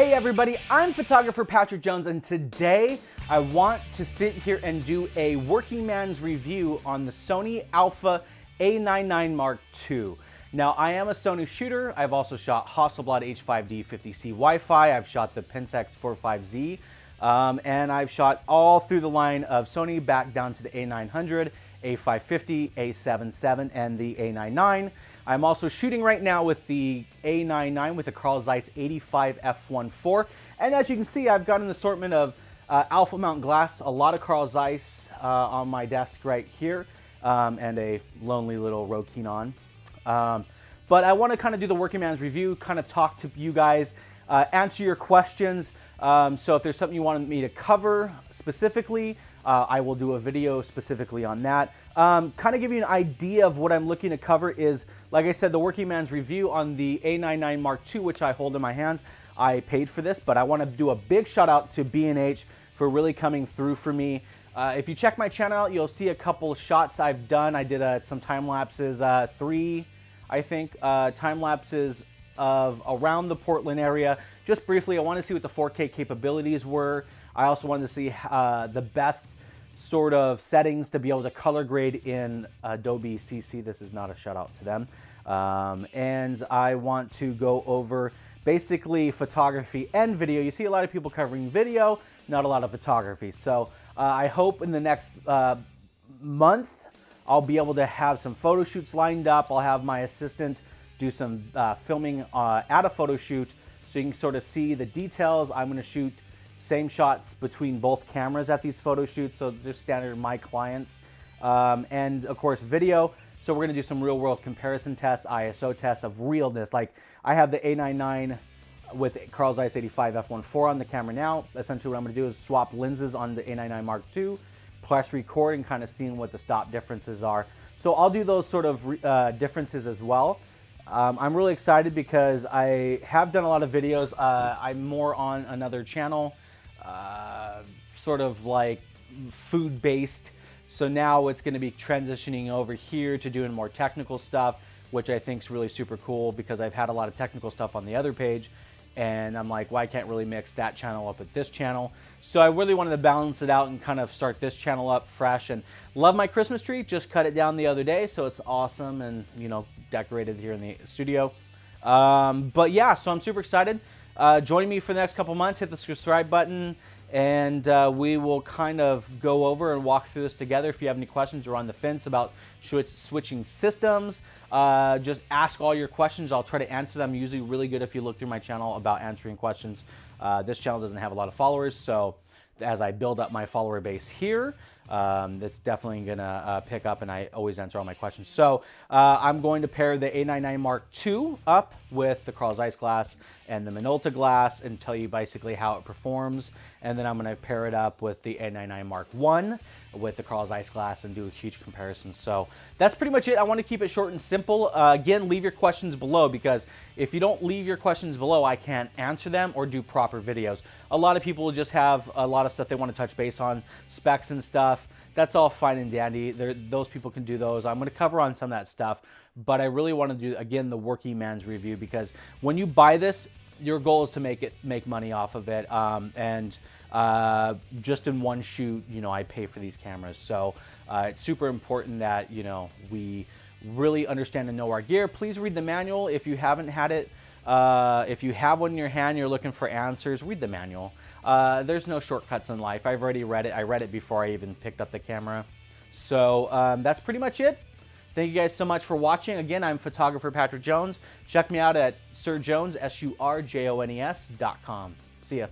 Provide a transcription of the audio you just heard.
Hey everybody, I'm photographer Patrick Jones, and today I want to sit here and do a working man's review on the Sony Alpha A99 Mark II. Now, I am a Sony shooter. I've also shot Hasselblad H5D 50C Wi-Fi. I've shot the Pentax 45Z, and I've shot all through the line of Sony back down to the A900, A550, A77, and the A99. I'm also shooting right now with the A99 with the Carl Zeiss 85 f1.4. And as you can see, I've got an assortment of alpha mount glass, a lot of Carl Zeiss on my desk right here, and a lonely little Rokinon. But I want to kind of do the working man's review, kind of talk to you guys, answer your questions. So if there's something you wanted me to cover specifically, I will do a video specifically on that. Kind of give you an idea of what I'm looking to cover is, like I said, the working man's review on the A99 Mark II, which I hold in my hands. I paid for this, but I want to do a big shout out to B&H for really coming through for me. If you check my channel out, you'll see a couple shots I've done. I did some time lapses, 3, I think, time lapses of around the Portland area. Just briefly, I wanted to see what the 4K capabilities were. I also wanted to see the best sort of settings to be able to color grade in Adobe CC. This is not a shout out to them. And I want to go over basically photography and video. You see a lot of people covering video, not a lot of photography. So I hope in the next month, I'll be able to have some photo shoots lined up. I'll have my assistant do some filming at a photo shoot so you can sort of see the details. I'm gonna shoot same shots between both cameras at these photo shoots, so just standard my clients. And of course video, so we're gonna do some real world comparison tests, ISO tests of realness. Like I have the A99 with Carl Zeiss 85 f1.4 on the camera now. Essentially what I'm gonna do is swap lenses on the A99 Mark II, plus record and kind of seeing what the stop differences are. So I'll do those sort of differences as well. I'm really excited because I have done a lot of videos. I'm more on another channel, sort of like food-based. So now it's going to be transitioning over here to doing more technical stuff, which I think is really super cool because I've had a lot of technical stuff on the other page. And I'm like, well, I can't really mix that channel up with this channel. So I really wanted to balance it out and kind of start this channel up fresh. And love my Christmas tree, just cut it down the other day. So it's awesome and, you know, decorated here in the studio. But yeah, so I'm super excited. Join me for the next couple months, hit the subscribe button, and we will kind of go over and walk through this together. If you have any questions or on the fence about switching systems, just ask all your questions. I'll try to answer them. I'm usually really good if you look through my channel about answering questions. This channel doesn't have a lot of followers, so as I build up my follower base here, it's definitely gonna pick up, and I always answer all my questions. So I'm going to pair the A99 Mark II up with the Carl Zeiss glass and the Minolta glass and tell you basically how it performs. And then I'm gonna pair it up with the A99 Mark I with the Carl Zeiss glass and do a huge comparison. So that's pretty much it. I want to keep it short and simple. Again, leave your questions below, because if you don't leave your questions below, I can't answer them or do proper videos. A lot of people just have a lot of stuff they want to touch base on, specs and stuff. That's all fine and dandy. Those people can do those. I'm going to cover on some of that stuff, but I really want to do, again, the working man's review, because when you buy this, your goal is to make money off of it. Just in one shoot, you know, I pay for these cameras. So it's super important that, you know, we really understand and know our gear. Please read the manual if you haven't had it. If you have one in your hand, you're looking for answers, read the manual. There's no shortcuts in life. I've already read it. I read it before I even picked up the camera. So that's pretty much it. Thank you guys so much for watching. Again, I'm photographer Patrick Jones. Check me out at surjones, surjones.com. See ya.